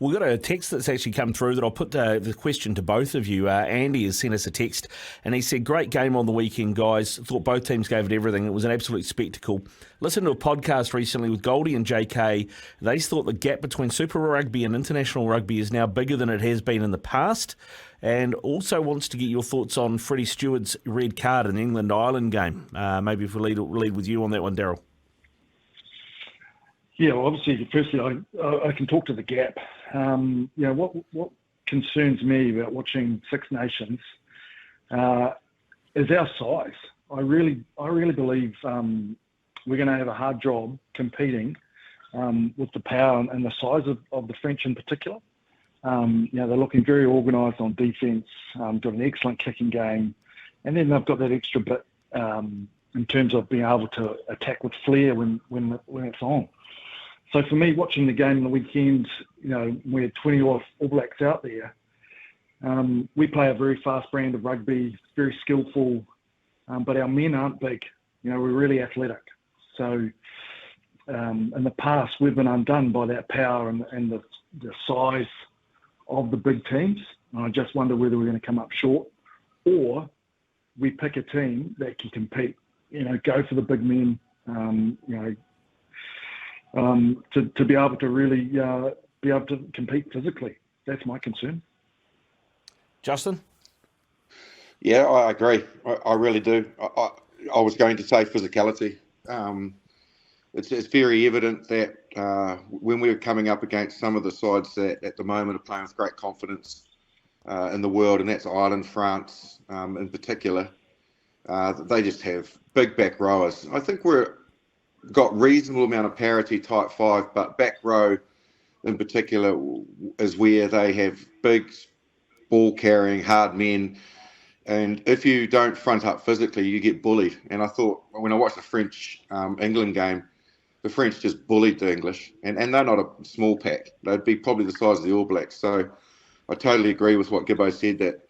We've got a text that's actually come through that I'll put the question to both of you. Andy has sent us a text and he said, great game on the weekend, guys. Thought both teams gave it everything. It was an absolute spectacle. Listened to a podcast recently with Goldie and JK. They thought the gap between Super Rugby and International Rugby is now bigger than it has been in the past. And also wants to get your thoughts on Freddie Stewart's red card in the England-Ireland game. Maybe if we lead with you on that one, Daryl. Yeah, well, obviously, firstly, I can talk to the gap. What concerns me about watching Six Nations is our size. I really believe we're going to have a hard job competing with the power and the size of the French in particular. They're looking very organised on defence, got an excellent kicking game, and then they've got that extra bit in terms of being able to attack with flair when it's on. So for me, watching the game on the weekend, we're 20 off All Blacks out there. We play a very fast brand of rugby, very skillful, but our men aren't big. We're really athletic. So in the past, we've been undone by that power and the size of the big teams. And I just wonder whether we're going to come up short, or we pick a team that can compete. Go for the big men. To be able to really be able to compete physically. That's my concern. Justin? Yeah, I agree. I really do. I was going to say physicality. It's very evident that when we're coming up against some of the sides that at the moment are playing with great confidence in the world, and that's Ireland, France in particular, they just have big back rowers. I think we're got reasonable amount of parity type 5, but back row in particular is where they have big ball carrying hard men, and if you don't front up physically you get bullied. And I thought when I watched the French England game, the French just bullied the English, and they're not a small pack. They'd be probably the size of the All Blacks. So I totally agree with what Gibbo said, that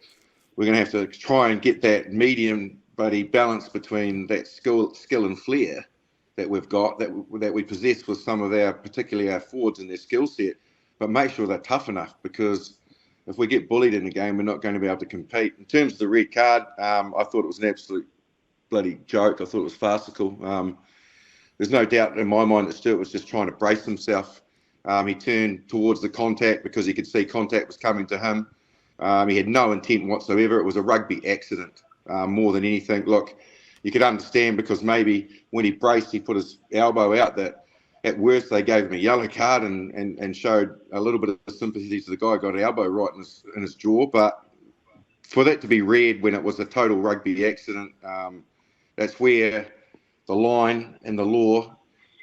we're going to have to try and get that medium bloody balance between that skill and flair that we've got, that we possess with some of particularly our forwards and their skill set, but make sure they're tough enough, because if we get bullied in the game, we're not going to be able to compete. In terms of the red card, I thought it was an absolute bloody joke. I thought it was farcical. There's no doubt in my mind that Stewart was just trying to brace himself. He turned towards the contact because he could see contact was coming to him. He had no intent whatsoever. It was a rugby accident more than anything. Look, you could understand because maybe when he braced, he put his elbow out, that at worst they gave him a yellow card and showed a little bit of sympathy to the guy who got an elbow right in his jaw. But for that to be red when it was a total rugby accident, that's where the line and the law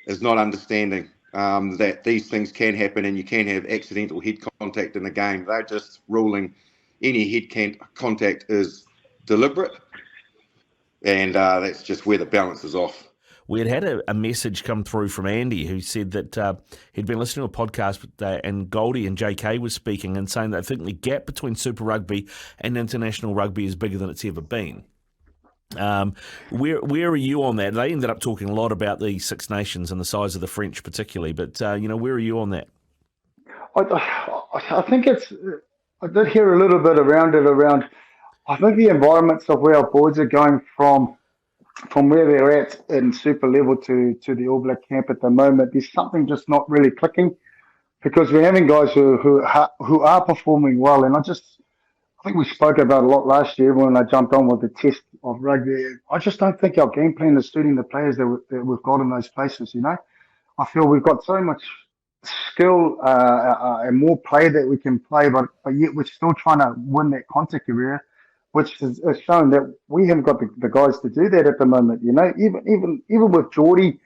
is not understanding that these things can happen and you can have accidental head contact in the game. They're just ruling any head contact is deliberate. And that's just where the balance is off. We had a message come through from Andy who said that he'd been listening to a podcast and Goldie and JK was speaking and saying that I think the gap between Super Rugby and International Rugby is bigger than it's ever been. Where are you on that? They ended up talking a lot about the Six Nations and the size of the French particularly, but where are you on that? I think I did hear a little bit around I think the environments of where our boards are going from where they're at in super level to the All Black camp at the moment, there's something just not really clicking, because we're having guys who are performing well. And I think we spoke about a lot last year when I jumped on with the test of rugby. I just don't think our game plan is suiting the players that we've got in those places, I feel we've got so much skill and more play that we can play, but yet we're still trying to win that contact area, which has shown that we haven't got the guys to do that at the moment. Even with Geordie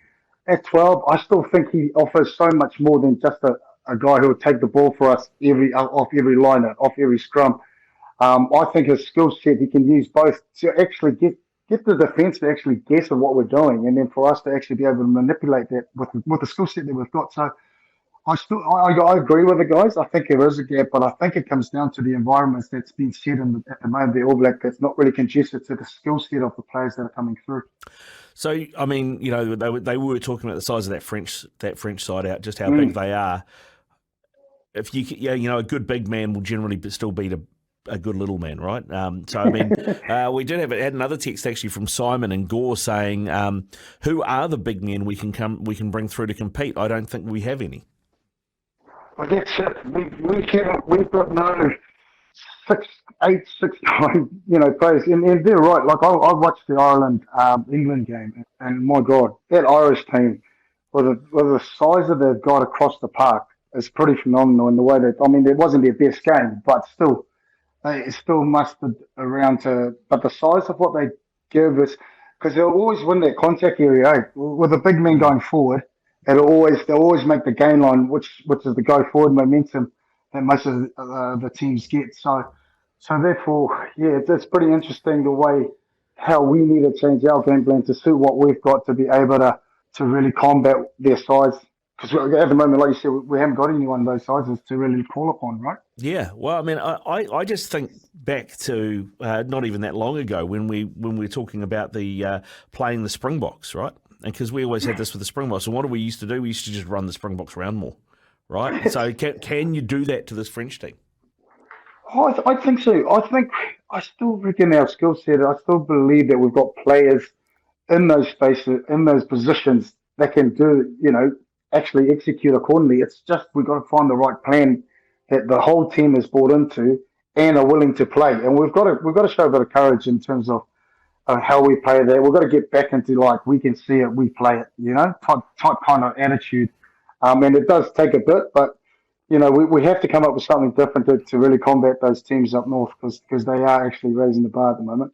at 12, I still think he offers so much more than just a guy who will take the ball for us off every line, off every scrum. I think his skill set, he can use both to actually get the defence to actually guess at what we're doing, and then for us to actually be able to manipulate that with the skill set that we've got. So I agree with the guys. I think there is a gap, but I think it comes down to the environments that's been set at the moment, the All Black, that's not really conducive to the skill set of the players that are coming through. So, I mean, they were talking about the size of that French side out, just how big they are. if a good big man will generally still beat a good little man, right? So, I mean, we had another text actually from Simon and Gore saying, who are the big men we can bring through to compete? I don't think we have any. Well, that's it. We've got no 6'8", 6'9", players, and they're right. Like I watched the Ireland England game, and my God, that Irish team with the size that they've got across the park is pretty phenomenal. In the way that, I mean, it wasn't their best game, but still, they still mustered around to. But the size of what they give us, because they'll always win that contact area. Eh? With the big men going forward, they'll always make the gain line, which is the go forward momentum that most of the teams get. So therefore, yeah, it's pretty interesting the way how we need to change our game plan to suit what we've got to be able to really combat their size. Because at the moment, like you said, we haven't got anyone of those sizes to really call upon, right? Yeah, well, I mean, I just think back to not even that long ago when we were talking about the playing the Springboks, right? And because we always had this with the Springboks, and what do we used to do? We used to just run the Springboks around more, right? So can you do that to this French team? Oh, I think so. I still reckon our skill set. I still believe that we've got players in those spaces, in those positions that can do, actually execute accordingly. It's just we've got to find the right plan that the whole team is bought into and are willing to play. And we've got to show a bit of courage in terms of how we play that. We've got to get back into we can see it, we play it, type kind of attitude. And it does take a bit, but we have to come up with something different to really combat those teams up north because they are actually raising the bar at the moment.